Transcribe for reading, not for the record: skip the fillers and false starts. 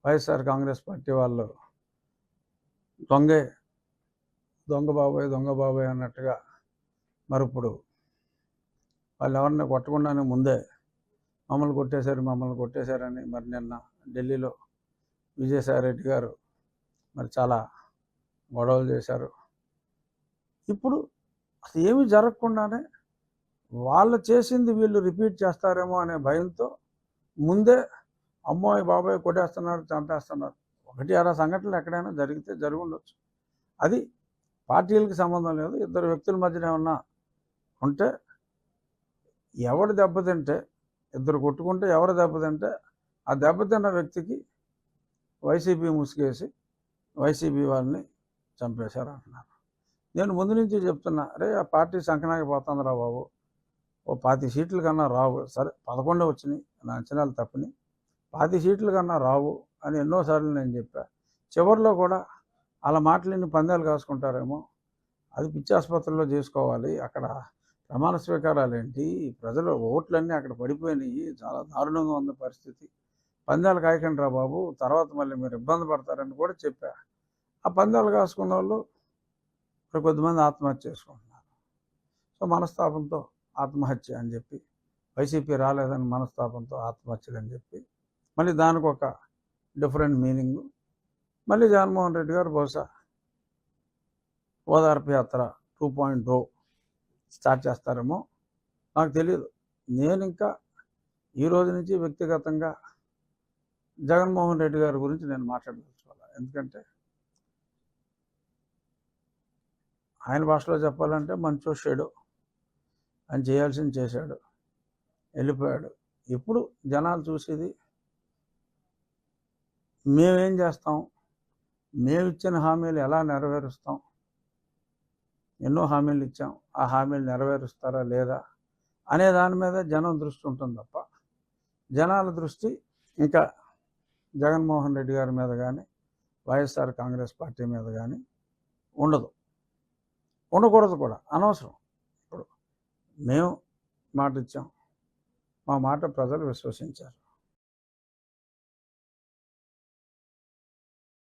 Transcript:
YSR Congress party వాళ్ళు దొంగ బాబాయ్ అన్నట్టుగా మరి ఇప్పుడు వాళ్ళు ఎవరిని కొట్టకుండానే ముందే మమ్మల్ని కొట్టేశారని మరి నిన్న ఢిల్లీలో విజయసాయిరెడ్డి గారు మరి చాలా గొడవలు చేశారు. ఇప్పుడు అసలు ఏమీ జరగకుండానే వాళ్ళు చేసింది వీళ్ళు రిపీట్ చేస్తారేమో అనే భయంతో ముందే అమ్మోయ్ బాబాయ్ కొట్టేస్తున్నారు, చంపేస్తున్నారు. ఒకటి అలా సంఘటనలు ఎక్కడైనా జరిగితే జరిగి ఉండొచ్చు. అది పార్టీలకు సంబంధం లేదు. ఇద్దరు వ్యక్తుల మధ్యన ఏమన్నా ఉంటే ఎవడు దెబ్బతింటే, ఇద్దరు కొట్టుకుంటే ఎవరు దెబ్బతింటే ఆ దెబ్బతిన్న వ్యక్తికి వైసీపీ ముసుగేసి వైసీపీ వాళ్ళని చంపేశారు అంటున్నారు. నేను ముందు నుంచి చెప్తున్నా, అరే ఆ పార్టీ సంకనాకి పోతుందిరా బాబు, ఓ 20 సీట్ల కన్నా రావు. సరే 11 వచ్చినాయి, నా అంచనాలు తప్పని. 20 సీట్ల కన్నా రావు అని ఎన్నోసార్లు నేను చెప్పా. చివరిలో కూడా అలా మాటలని పందాలు కాసుకుంటారేమో, అది పిచ్చి ఆసుపత్రిలో చేసుకోవాలి. అక్కడ ప్రమాణ స్వీకారాలు ఏంటి, ప్రజలు ఓట్లన్నీ అక్కడ పడిపోయినాయి, చాలా దారుణంగా ఉంది పరిస్థితి. పందాలు కాయకండి రా బాబు, తర్వాత మళ్ళీ మీరు ఇబ్బంది పడతారని కూడా చెప్పా. ఆ పందాలు కాసుకున్న వాళ్ళు ఇప్పుడు కొద్దిమంది ఆత్మహత్య చేసుకుంటున్నారు. సో మనస్తాపంతో ఆత్మహత్య అని చెప్పి, వైసీపీ రాలేదని మనస్తాపంతో ఆత్మహత్యలు అని చెప్పి, మళ్ళీ దానికి ఒక డిఫరెంట్ మీనింగు. మళ్ళీ జగన్మోహన్ రెడ్డి గారు బహుశా ఓదార్పు యాత్ర 2.0 స్టార్ట్ చేస్తారేమో, నాకు తెలియదు. నేను ఇంకా ఈ రోజు నుంచి వ్యక్తిగతంగా జగన్మోహన్ రెడ్డి గారి గురించి నేను మాట్లాడదలుచుకోవాలి. ఎందుకంటే ఆయన భాషలో చెప్పాలంటే మంచోషేడు, ఆయన చేయాల్సింది చేశాడు, వెళ్ళిపోయాడు. ఇప్పుడు జనాలు చూసేది మేమేం చేస్తాం, మేమిచ్చిన హామీలు ఎలా నెరవేరుస్తాం, ఎన్నో హామీలు ఇచ్చాం, ఆ హామీలు నెరవేరుస్తారా లేదా అనే దాని మీద జనం దృష్టి ఉంటుంది తప్ప, జనాల దృష్టి ఇంకా జగన్మోహన్ రెడ్డి గారి మీద కానీ వైఎస్ఆర్ కాంగ్రెస్ పార్టీ మీద కానీ ఉండకూడదు కూడా, అనవసరం. ఇప్పుడు మేము మాట ఇచ్చాం, మా మాట ప్రజలు విశ్వసించారు.